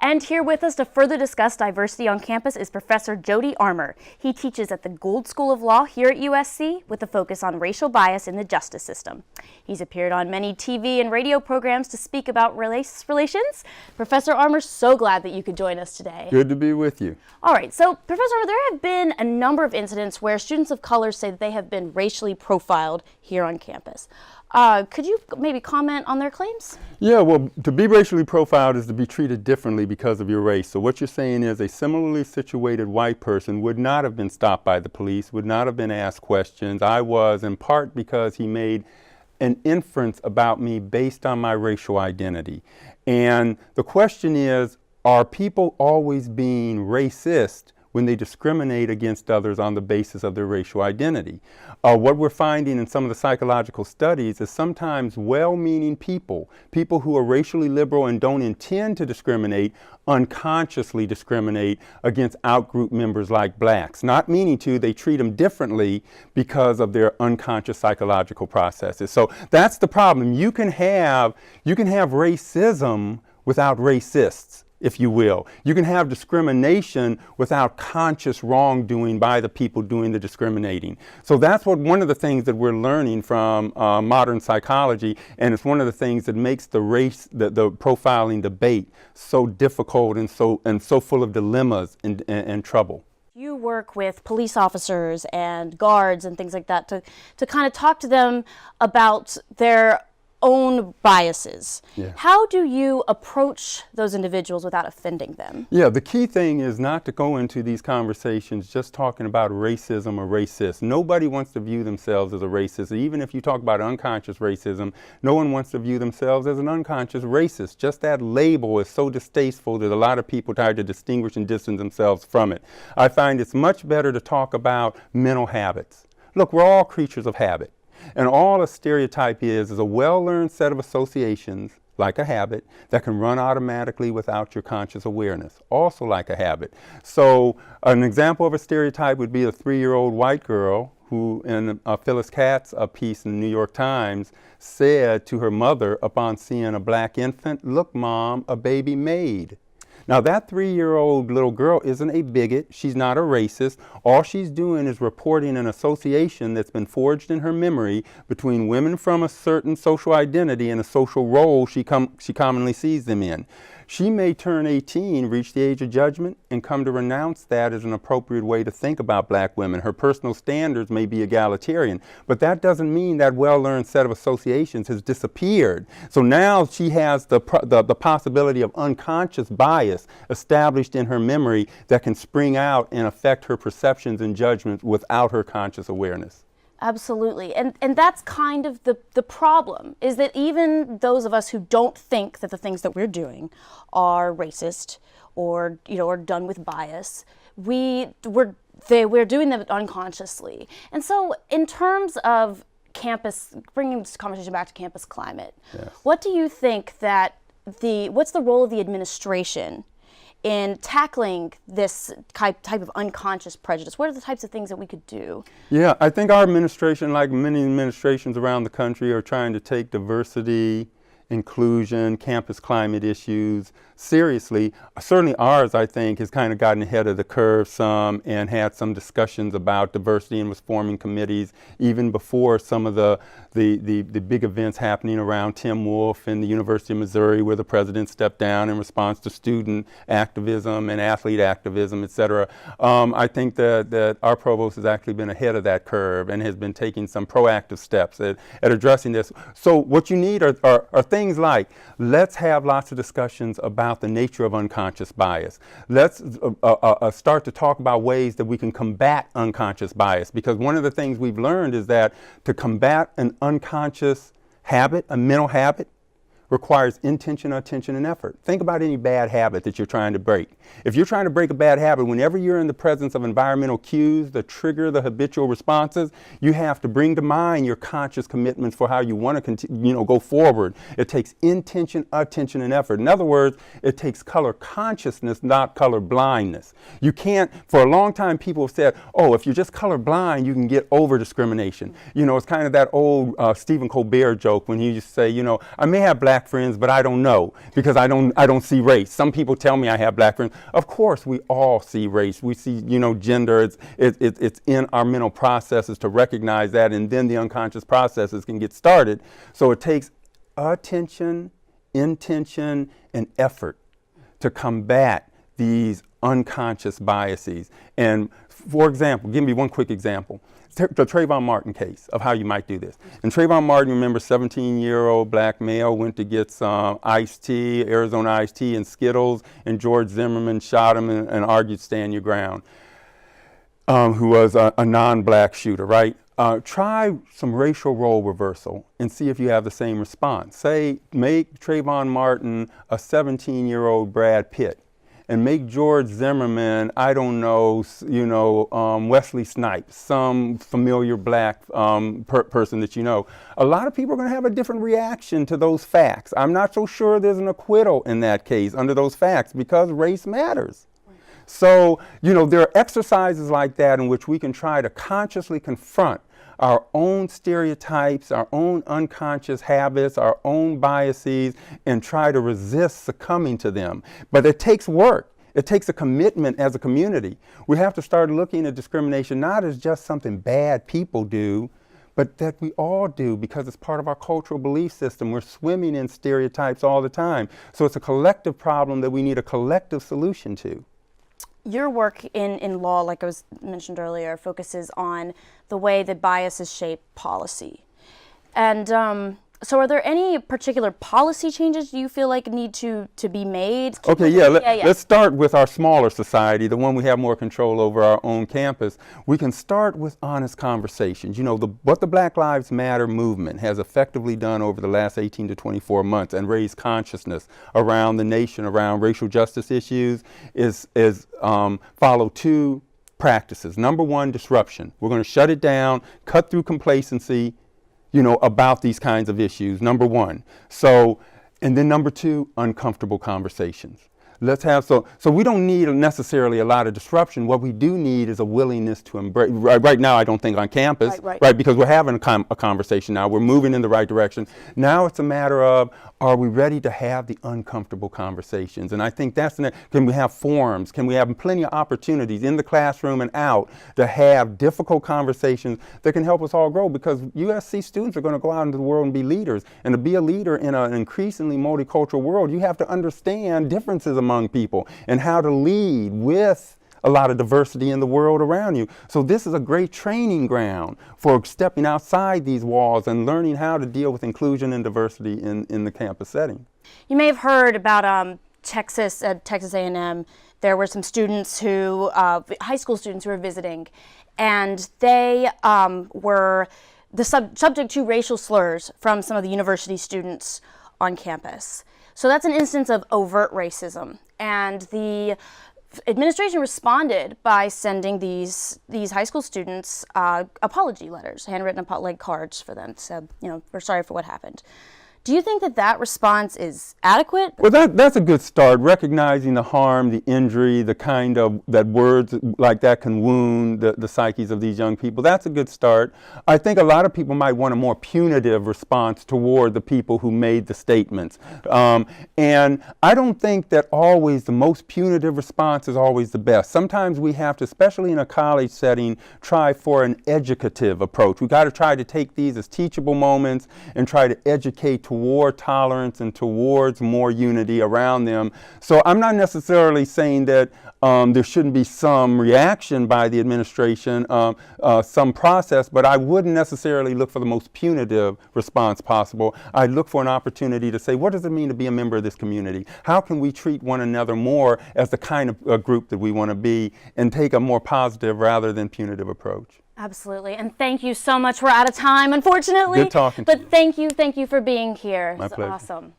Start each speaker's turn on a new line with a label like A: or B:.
A: And here with us to further discuss diversity on campus is Professor Jody Armour. He teaches at the Gould School of Law here at USC with a focus on racial bias in the justice system. He's appeared on many TV and radio programs to speak about race relations. Professor Armour, so glad that you could join us today.
B: Good to be with you.
A: All right, so Professor Armour, there have been a number of incidents where students of color say that they have been racially profiled here on campus. Could you maybe comment on their claims?
B: Yeah, well, to be racially profiled is to be treated differently because of your race. So what you're saying is a similarly situated white person would not have been stopped by the police, would not have been asked questions. I was, in part because he made an inference about me based on my racial identity. And the question is, are people always being racist when they discriminate against others on the basis of their racial identity? What we're finding in some of the psychological studies is sometimes well-meaning people who are racially liberal and don't intend to discriminate, unconsciously discriminate against outgroup members like blacks. Not meaning to, they treat them differently because of their unconscious psychological processes. So that's the problem. You can have racism without racists, if you will. You can have discrimination without conscious wrongdoing by the people doing the discriminating. So that's one of the things that we're learning from modern psychology, and it's one of the things that makes the profiling debate so difficult and so full of dilemmas and trouble.
A: You work with police officers and guards and things like that to kind of talk to them about their own biases. Yeah. How do you approach those individuals without offending them?
B: Yeah, the key thing is not to go into these conversations just talking about racism or racist. Nobody wants to view themselves as a racist. Even if you talk about unconscious racism, no one wants to view themselves as an unconscious racist. Just that label is so distasteful that a lot of people try to distinguish and distance themselves from it. I find it's much better to talk about mental habits. Look, we're all creatures of habit. And all a stereotype is a well-learned set of associations, like a habit, that can run automatically without your conscious awareness, also like a habit. So an example of a stereotype would be a 3-year-old white girl who, in Phyllis Katz's piece in the New York Times, said to her mother upon seeing a black infant, "Look, Mom, a baby made." Now that 3-year-old little girl isn't a bigot, she's not a racist. All she's doing is reporting an association that's been forged in her memory between women from a certain social identity and a social role she commonly sees them in. She may turn 18, reach the age of judgment, and come to renounce that as an appropriate way to think about black women. Her personal standards may be egalitarian, but that doesn't mean that well-learned set of associations has disappeared. So now she has the possibility of unconscious bias established in her memory that can spring out and affect her perceptions and judgments without her conscious awareness.
A: Absolutely, and that's kind of the problem, is that even those of us who don't think that the things that we're doing are racist or are done with bias, we're doing them unconsciously. And so in terms of campus, bringing this conversation back to campus climate, yes. What do you think that what's the role of the administration in tackling this type of unconscious prejudice? What are the types of things that we could do?
B: Yeah, I think our administration, like many administrations around the country, are trying to take diversity, inclusion, campus climate issues seriously. Certainly ours, I think, has kind of gotten ahead of the curve some and had some discussions about diversity and was forming committees even before some of the big events happening around Tim Wolf and the University of Missouri, where the president stepped down in response to student activism and athlete activism, et cetera. I think that our provost has actually been ahead of that curve and has been taking some proactive steps at addressing this. So what you need are things like, let's have lots of discussions about the nature of unconscious bias. Let's start to talk about ways that we can combat unconscious bias, because one of the things we've learned is that to combat an unconscious habit, a mental habit, requires intention, attention, and effort. Think about any bad habit that you're trying to break. If you're trying to break a bad habit, whenever you're in the presence of environmental cues that trigger the habitual responses, you have to bring to mind your conscious commitments for how you want to go forward. It takes intention, attention, and effort. In other words, it takes color consciousness, not color blindness. You can't, for a long time people have said, oh, if you're just color blind, you can get over discrimination. It's kind of that old Stephen Colbert joke when he used to say, I may have black black friends, but I don't know because I don't see race. Some people tell me I have black friends. Of course, we all see race. We see, gender. It's in our mental processes to recognize that, and then the unconscious processes can get started. So it takes attention, intention, and effort to combat these unconscious biases. And for example, give me one quick example. The Trayvon Martin case of how you might do this. And Trayvon Martin, remember, 17-year-old black male, went to get some iced tea, Arizona iced tea and Skittles, and George Zimmerman shot him and argued stand your ground, who was a non-black shooter, right? Try some racial role reversal and see if you have the same response. Say, make Trayvon Martin a 17-year-old Brad Pitt, and make George Zimmerman, I don't know, Wesley Snipes, some familiar black person that you know. A lot of people are going to have a different reaction to those facts. I'm not so sure there's an acquittal in that case under those facts because race matters. So, there are exercises like that in which we can try to consciously confront our own stereotypes, our own unconscious habits, our own biases, and try to resist succumbing to them. But it takes work. It takes a commitment as a community. We have to start looking at discrimination not as just something bad people do, but that we all do because it's part of our cultural belief system. We're swimming in stereotypes all the time. So it's a collective problem that we need a collective solution to.
A: Your work in law, like I was mentioned earlier, focuses on the way that biases shape policy. And so are there any particular policy changes you feel like need to be made?
B: Okay, let's start with our smaller society, the one we have more control over our own campus. We can start with honest conversations. What the Black Lives Matter movement has effectively done over the last 18 to 24 months and raised consciousness around the nation, around racial justice issues, is follow two practices. Number one, disruption. We're going to shut it down, cut through complacency, about these kinds of issues, number one. So, and then number two, uncomfortable conversations. Let's have, so we don't need necessarily a lot of disruption. What we do need is a willingness to embrace, right now I don't think on campus, right, because we're having a conversation now, we're moving in the right direction. Now it's a matter of, are we ready to have the uncomfortable conversations? And I think that's, can we have forums? Can we have plenty of opportunities in the classroom and out to have difficult conversations that can help us all grow? Because USC students are going to go out into the world and be leaders. And to be a leader in an increasingly multicultural world, you have to understand differences among people and how to lead with a lot of diversity in the world around you. So this is a great training ground for stepping outside these walls and learning how to deal with inclusion and diversity in the campus setting. You
A: may have heard about Texas at Texas A&M. There were some students who, high school students who were visiting, and they were the subject to racial slurs from some of the university students on campus. So that's an instance of overt racism, and the administration responded by sending these high school students apology letters, handwritten cards for them. Said, we're sorry for what happened. Do you think that response is adequate?
B: Well, that's a good start, recognizing the harm, the injury, the kind of, that words like that can wound the psyches of these young people. That's a good start. I think a lot of people might want a more punitive response toward the people who made the statements. And I don't think that always the most punitive response is always the best. Sometimes we have to, especially in a college setting, try for an educative approach. We've got to try to take these as teachable moments and try to educate toward tolerance and towards more unity around them. So I'm not necessarily saying that there shouldn't be some reaction by the administration, some process, but I wouldn't necessarily look for the most punitive response possible. I'd look for an opportunity to say, what does it mean to be a member of this community? How can we treat one another more as the kind of group that we want to be and take a more positive rather than punitive approach?
A: Absolutely, and thank you so much. We're out of time, unfortunately.
B: Good talking
A: to you. But thank you for being here.
B: My pleasure.
A: Awesome.